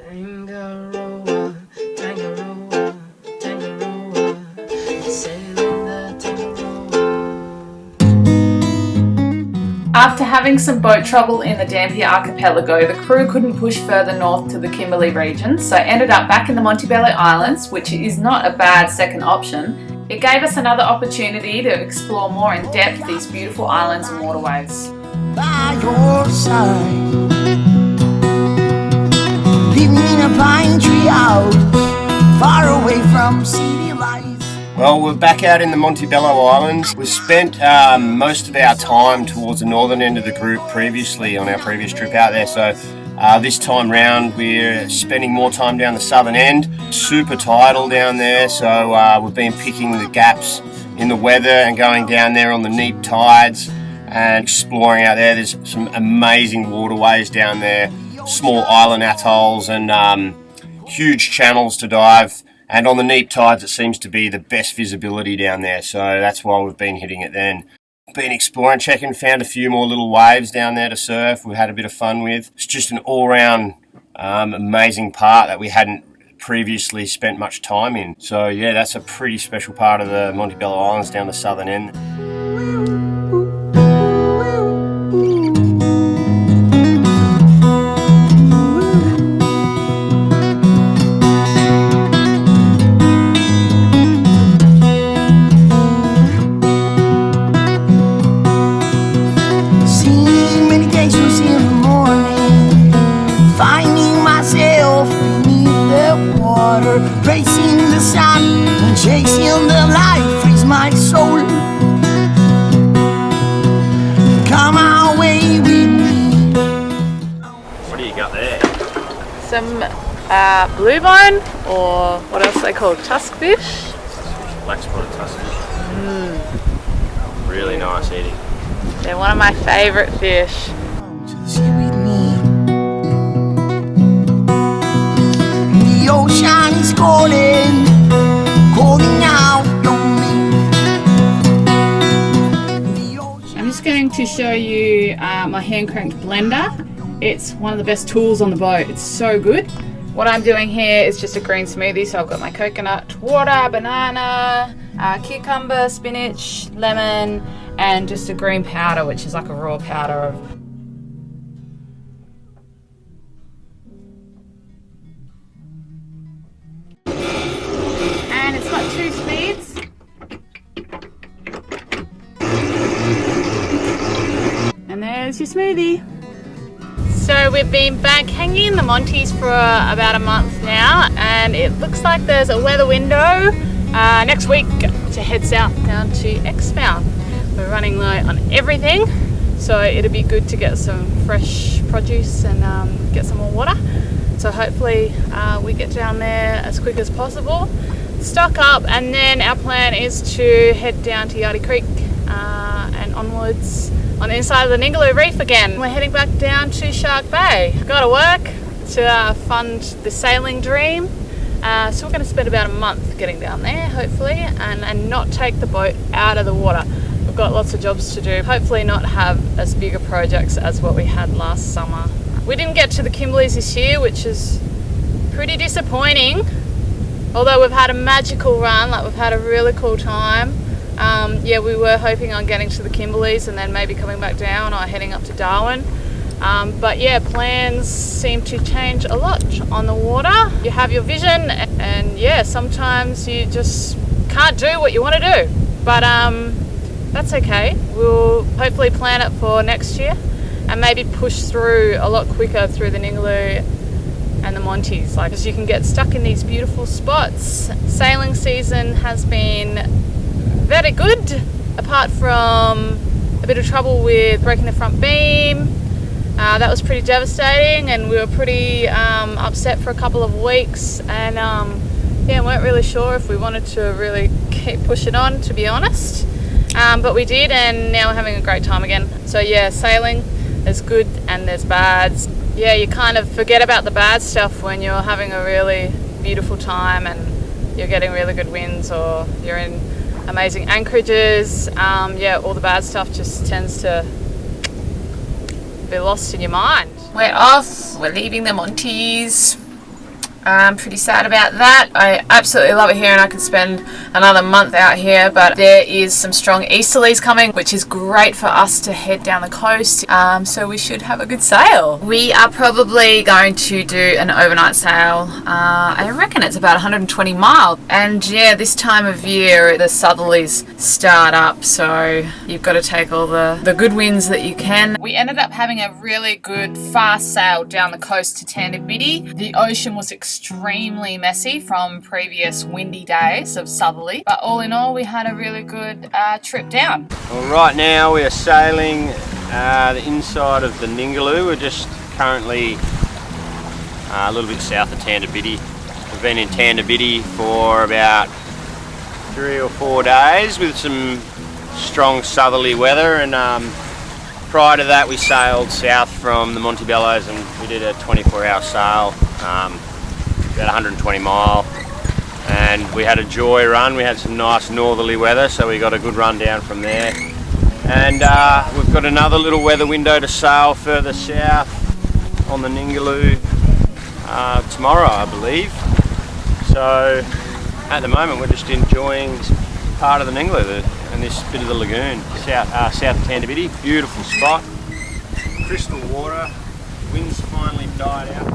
Tangaroa, Tangaroa, Tangaroa, sailing the Tangaroa. After having some boat trouble in the Dampier Archipelago, the crew couldn't push further north to the Kimberley region, so ended up back in the Montebello Islands, which is not a bad second option. It gave us another opportunity to explore more in depth these beautiful islands and waterways. By your side, living in a pine tree house, far away from city lights. Well, we're back out in the Montebello Islands. We've spent most of our time towards the northern end of the group previously on our previous trip out there, so this time round we're spending more time down the southern end. Super tidal down there, so we've been picking the gaps in the weather and going down there on the neap tides and exploring out there. There's some amazing waterways down there, small island atolls and huge channels to dive. And on the neap tides, it seems to be the best visibility down there, so that's why we've been hitting it then. Been exploring, checking, found a few more little waves down there to surf. We had a bit of fun with. It's just an all-round amazing part that we hadn't previously spent much time in. So yeah, that's a pretty special part of the Montebello Islands down the southern end. Racing the sun and chasing the light frees my soul. Come away with me. What do you got there? Some blue bone, or what else are they called? Tusk fish? Black spotted tusk fish. Really nice eating. They're one of my favourite fish. Just here with me. The ocean is calling, calling out on me. I'm just going to show you my hand cranked blender. It's one of the best tools on the boat. It's so good. What I'm doing here is just a green smoothie. So I've got my coconut water, banana, cucumber, spinach, lemon, and just a green powder, which is like a raw powder of two speeds. And there's your smoothie. So we've been back hanging in the Monties for about a month now, and it looks like there's a weather window next week to head south down to Expound. We're running low on everything, so it'll be good to get some fresh produce and get some more water. So hopefully we get down there as quick as possible, stock up, and then our plan is to head down to Yardie Creek and onwards on the inside of the Ningaloo Reef again. We're heading back down to Shark Bay. Got to work to fund the sailing dream, so we're going to spend about a month getting down there hopefully, and not take the boat out of the water. We've got lots of jobs to do, hopefully not have as big a projects as what we had last summer. We didn't get to the Kimberleys this year, which is pretty disappointing. Although we've had a magical run, like we've had a really cool time. Yeah, we were hoping on getting to the Kimberleys and then maybe coming back down or heading up to Darwin. But yeah, plans seem to change a lot on the water. You have your vision, and yeah, sometimes you just can't do what you want to do. But that's okay. We'll hopefully plan it for next year and maybe push through a lot quicker through the Ningaloo and the Monties, like, because you can get stuck in these beautiful spots. Sailing season has been very good, apart from a bit of trouble with breaking the front beam. That was pretty devastating, and we were pretty upset for a couple of weeks, and yeah, weren't really sure if we wanted to really keep pushing on, to be honest. But we did, and now we're having a great time again. So yeah, sailing, there's good and there's bads. Yeah, you kind of forget about the bad stuff when you're having a really beautiful time and you're getting really good winds, or you're in amazing anchorages. Yeah, all the bad stuff just tends to be lost in your mind. We're off, we're leaving the Monties. I'm pretty sad about that. I absolutely love it here and I could spend another month out here, but there is some strong easterlies coming, which is great for us to head down the coast. So we should have a good sail. We are probably going to do an overnight sail. I reckon it's about 120 miles. And yeah, this time of year the southerlies start up, so you've got to take all the good winds that you can. We ended up having a really good fast sail down the coast to Tandabiddi. The ocean was extremely messy from previous windy days of southerly, but all in all we had a really good trip down. Well, right now we are sailing the inside of the Ningaloo. We're just currently a little bit south of Tandabiddi. We've been in Tandabiddi for about 3 or 4 days with some strong southerly weather, and prior to that we sailed south from the Montebellos and we did a 24-hour sail, about 120 mile, and we had a joy run. We had some nice northerly weather, so we got a good run down from there, and we've got another little weather window to sail further south on the Ningaloo tomorrow, I believe. So at the moment we're just enjoying this part of the Ningaloo and this bit of the lagoon south of Tandabiddi. Beautiful spot, crystal water, wind's finally died out.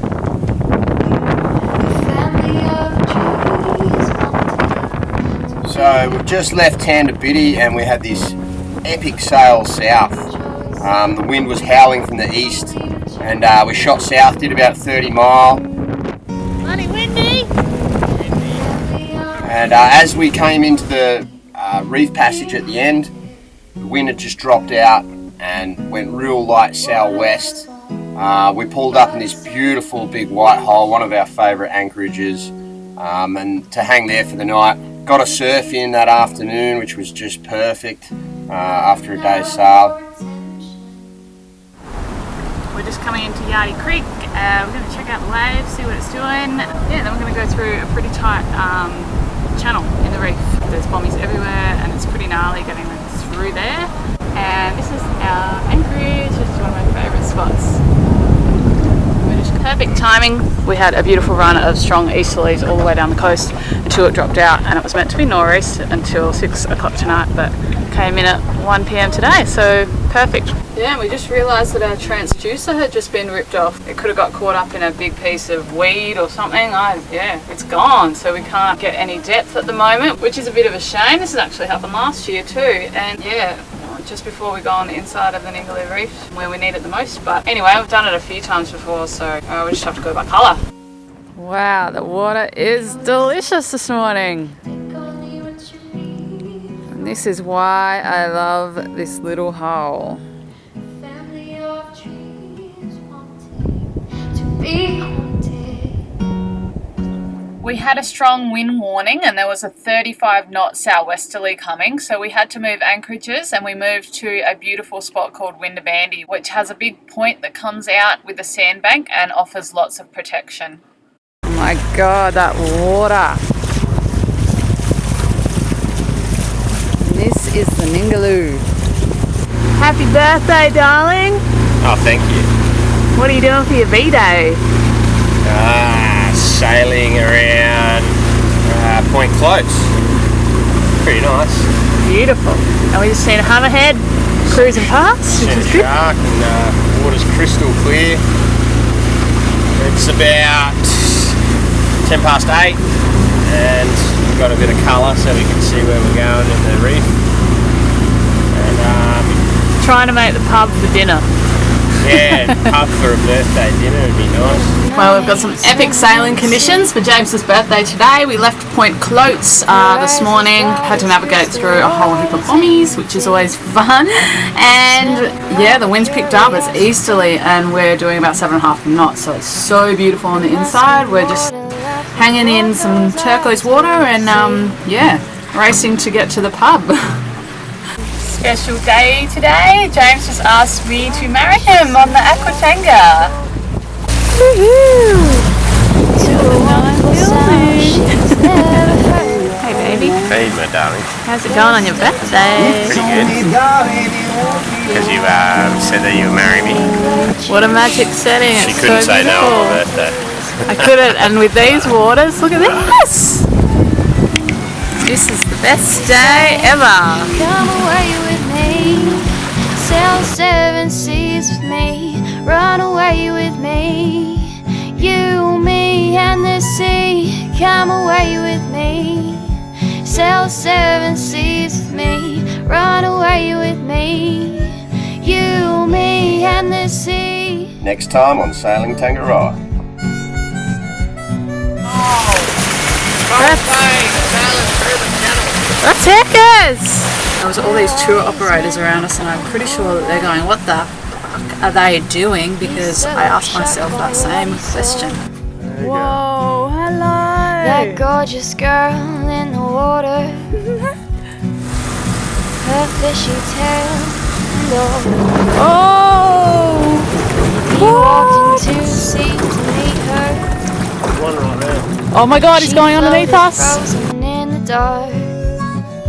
So we've just left Tandabiddi and we had this epic sail south. The wind was howling from the east and we shot south, did about 30 mile. Bloody windy! And as we came into the reef passage at the end, the wind had just dropped out and went real light southwest. We pulled up in this beautiful big white hole, one of our favourite anchorages, and to hang there for the night. Got a surf in that afternoon, which was just perfect after a day's sail. We're just coming into Yardie Creek. We're going to check out the waves, see what it's doing. Yeah, then we're going to go through a pretty tight channel in the reef. There's bommies everywhere and it's pretty gnarly getting through there. And this is our anchorage, which is one of my favourite spots. Perfect timing. We had a beautiful run of strong easterlies all the way down the coast until it dropped out, and it was meant to be nor'east until 6 o'clock tonight, but came in at 1 p.m. today, so perfect. Yeah, and we just realised that our transducer had just been ripped off. It could have got caught up in a big piece of weed or something. Yeah, it's gone, so we can't get any depth at the moment, which is a bit of a shame. This has actually happened last year too, and yeah, just before we go on the inside of the Ningaloo Reef where we need it the most. But anyway, we've done it a few times before, so we just have to go by colour. Wow, the water is delicious this morning. And this is why I love this little hole. We had a strong wind warning and there was a 35-knot southwesterly coming, so we had to move anchorages and we moved to a beautiful spot called Windabandi, which has a big point that comes out with a sandbank and offers lots of protection. Oh my god, that water! This is the Ningaloo. Happy birthday, darling! Oh, thank you. What are you doing for your V-Day? Sailing around Point Close. Pretty nice. Beautiful. And we just seen a hammerhead cruising past, which is good. Shark and the water's crystal clear. It's about 10 past 8 and we've got a bit of colour so we can see where we're going in the reef. And trying to make the pub for dinner. yeah, pub for a birthday dinner would be nice. Well, we've got some epic sailing conditions for James's birthday today. We left Point Clotes this morning, had to navigate through a whole heap of bommies, which is always fun. And yeah, the wind's picked up, it's easterly, and we're doing about 7.5 knots, so it's so beautiful on the inside. We're just hanging in some turquoise water and yeah, racing to get to the pub. Special day today. James just asked me to marry him on the Aquatanga. Woohoo! Hey baby. Hey my darling. How's it going on your birthday? Pretty good. Because you said that you would marry me. What a magic setting. She it's couldn't so say no on beautiful. my birthday. I couldn't. And with these waters, look at this. This is the best day ever. Come away with me, sail 7 seas with me, run away with me, you, me and the sea. Come away with me, sail 7 seas with me, run away with me, you, me and the sea. Next time on Sailing Tangaroa. That's heckers! There was all these tour operators around us, and I'm pretty sure that they're going, what the fuck are they doing? Because I asked myself that same question. Whoa, hello! That gorgeous girl in the water, her fishy tail and all. Oh! He walked into the sea to meet her. Oh my god, he's going She underneath floated us! frozen in the dark.